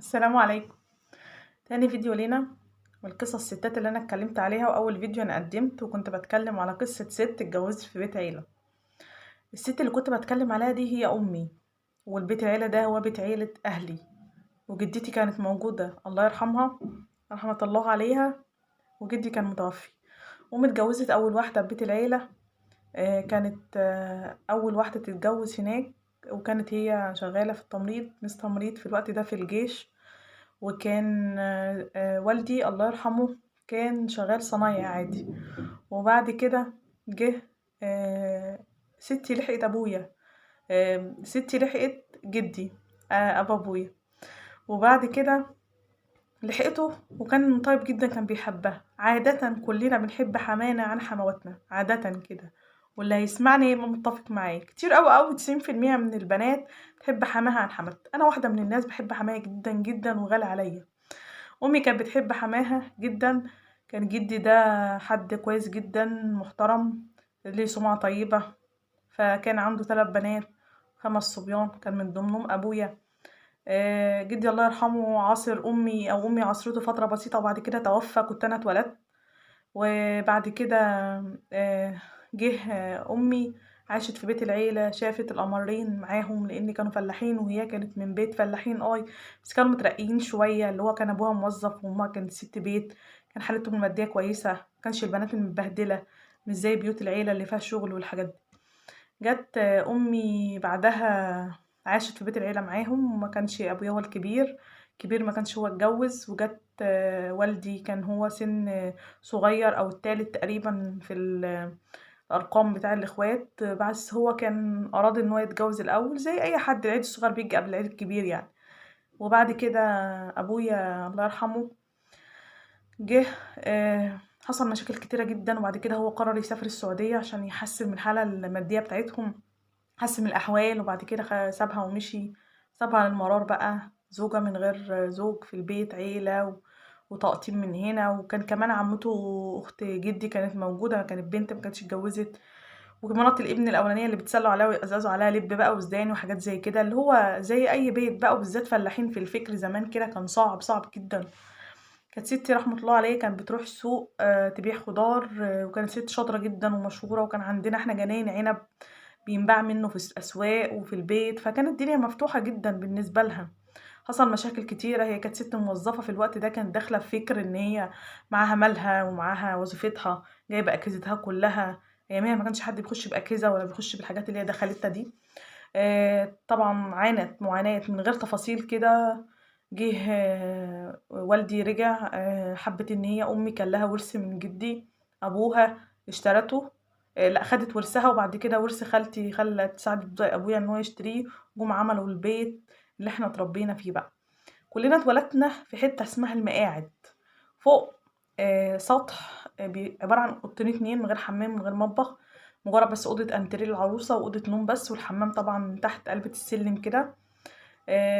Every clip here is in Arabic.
السلام عليكم. تاني فيديو لينا والقصص الستات اللي انا اتكلمت عليها. واول فيديو انا قدمت وكنت بتكلم على قصة ست اتجوزت في بيت عيلة. الست اللي كنت بتكلم عليها دي هي امي، والبيت العيلة ده هو بيت عيلة اهلي. وجدتي كانت موجودة الله يرحمها، رحمة الله عليها. وجدي كان متوفي. امي اتجوزت اول واحدة في بيت العيلة. كانت اول واحدة تتجوز هناك. وكانت هي شغالة في التمريض، مس تمريض في الوقت ده في الجيش. وكان والدي الله يرحمه كان شغال صنايعي عادي. وبعد كده جه ستي لحقت ابويا. ستي لحقت جدي، ابو ابويا. وبعد كده لحقته وكان طيب جدا، كان بيحبها. عادة كلنا بنحب حمانا عن حمواتنا عادة كده. واللي هيسمعني يبقى متفق معايا. كتير قوي قوي 90% من البنات بتحب حماها عن حماتها. انا واحدة من الناس بحب حمايا جدا جدا وغالي عليا. امي كانت بتحب حماها جدا. كان جدي ده حد كويس جدا محترم، ليه سمعة طيبة. فكان عنده 3 بنات، 5 صبيان، كان من ضمنهم ابويا. جدي الله يرحمه عاصر امي، او امي عاصرته فترة بسيطة وبعد كده توفى. كنت انا اتولدت. وبعد كده آه، جه امي عاشت في بيت العيلة، شافت القمرين معاهم لان كانوا فلاحين وهي كانت من بيت فلاحين بس كانوا مترقيين شوية، اللي هو كان ابوها موظف وامها كانت ست بيت. كان حالتهم المادية كويسة، مكانش البنات المتبهدلة مش زي بيوت العيلة اللي فيها شغل والحاجات دي. جت امي بعدها عاشت في بيت العيلة معاهم، وما كانش ابويا هو الكبير. كبير ما كانش هو اتجوز. وجت والدي كان هو سن صغير او التالت تقريبا في الارقام بتاع الاخوات. بس هو كان اراد ان هو يتجوز الاول زي اي حد، العيد الصغير بيجي قبل العيد الكبير يعني. وبعد كده ابويا الله يرحمه جه. حصل مشاكل كتيرة جدا، وبعد كده هو قرر يسافر السعودية عشان يحسن من الحالة المادية بتاعتهم، حسن من الأحوال. وبعد كده سابها ومشي. سابها للمرار بقى، زوجة من غير زوج في البيت، عيلة وتقطيم من هنا. وكان كمان عمته أخت جدي كانت موجودة، كانت بنت ما كانتش اتجوزت. ومرات الابن الأولانية اللي بتسلوا عليها ويقزقزوا عليها لب بقى وزدان وحاجات زي كده، اللي هو زي أي بيت بقى، وبالذات فلاحين في الفكر زمان كده كان صعب صعب جدا. كانت ستي رحمة الله عليها كانت بتروح السوق تبيع خضار. وكانت ست شاطرة جدا ومشهورة، وكان عندنا احنا جناين عنب بينباع منه في الأسواق وفي البيت. فكانت الدنيا مفتوحة جدا بالنسبة لها. حصل مشاكل كتيرة. هي كانت ست موظفة في الوقت ده، كانت داخلة في فكر ان هي معاها مالها ومعاها وظيفتها، جايبة أجهزتها كلها. أيامها ما كانش حد بيخش بأجهزة ولا بيخش بالحاجات اللي هي دخلتها دي. طبعا عانت معاناة من غير تفاصيل كده. جه والدي رجع. حبت ان هي امي كان لها ورث من جدي ابوها اشترته. لا، خدت ورثها. وبعد كده ورث خالتي خلت ساعدت ابويا ان هو يشتريه. جم عملوا البيت اللي احنا اتربينا فيه بقى. كلنا اتولدنا في حتة اسمها المقاعد، فوق سطح عبارة عن اوضتين اتنين من غير حمام من غير مطبخ. مجرد بس اوضة انتريه للعروسة واوضة نوم بس، والحمام طبعا تحت قلبة السلم كده.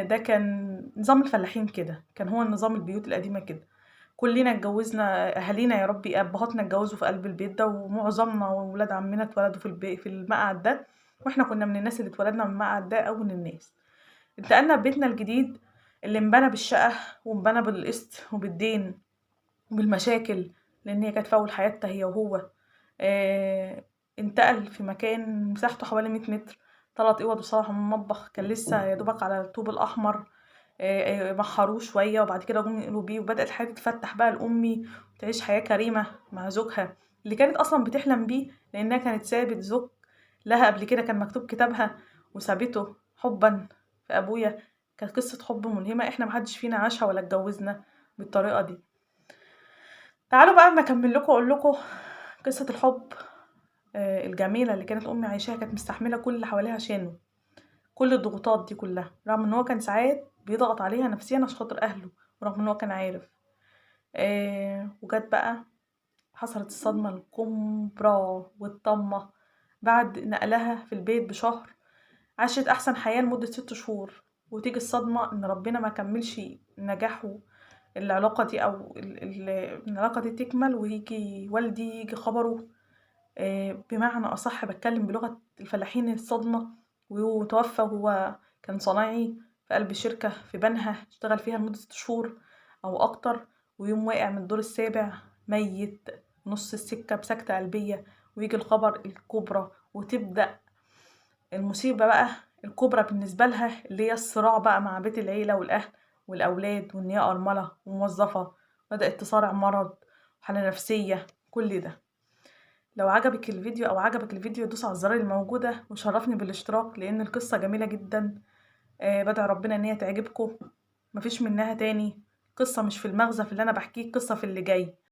ده كان نظام الفلاحين كده، كان هو النظام البيوت القديمة كده. كلنا اتجوزنا، اهالينا يا ربي ابهاتنا اتجوزوا في قلب البيت ده، ومعظمنا وولاد عمنا اتولدوا في المقعد ده. واحنا كنا من الناس اللي اتولدنا من المقعد ده، او من الناس انتقلنا ببيتنا الجديد اللي انبنى بالشقة وانبنى بالقسط وبالدين وبالمشاكل، لان هي كانت في اول حياتها هي وهو. آه انتقل في مكان مساحته حوالي 100 متر، 3 اوض وصالة من مطبخ. كان لسه يا دوبك على الطوب الاحمر. محروه شويه، وبعد كده جم ينقلوا بيه. وبدات الحياه تتفتح بقى لامي وتعيش حياه كريمه مع زوجها اللي كانت اصلا بتحلم بيه، لانها كانت سابت زوج لها قبل كده كان مكتوب كتابها، وسابته حبا في ابويا. كانت قصه حب ملهمه، احنا محدش فينا عاشها ولا اتجوزنا بالطريقه دي. تعالوا بقى اما اكمل لكم واقول لكم قصه الحب الجميله اللي كانت امي عايشاها. كانت مستحمله كل اللي حواليها عشانه، كل الضغوطات دي كلها، رغم ان هو كان ساعات بيضغط عليها نفسيا عشان خاطر اهله، ورغم ان هو كان عارف. وجت بقى حصلت الصدمة الكبرى والطامة بعد نقلها في البيت بشهر. عاشت احسن حياة لمدة 6 شهور، وتيجي الصدمة ان ربنا ما كملش نجاحه العلاقة دي، او العلاقة دي تكمل، ويجي والدي يجي خبره. بمعنى أصح بتكلم بلغة الفلاحين الصدمة، وتوفى وهو كان صنايعي. في قلب شركة في بنها، اشتغل فيها لمدة 6 شهور أو أكتر، ويقوم واقع من الدور السابع ميت نص السكة بسكتة قلبية، ويجي الخبر الكبرى وتبدأ المصيبة بقى الكبرى بالنسبة لها، اللي هي الصراع بقى مع بيت العيلة والأهل والأولاد، وإن هي أرملة وموظفة، بدأت تصارع مرض وحالة نفسية كل ده. لو عجبك الفيديو أو عجبك الفيديو دوس على الزرار الموجودة وشرفني بالاشتراك، لأن القصة جميلة جدا. بدعي ربنا إن هي تعجبكم، مفيش منها تاني. قصة مش في المغزى في اللي أنا بحكيه، قصة في اللي جاي.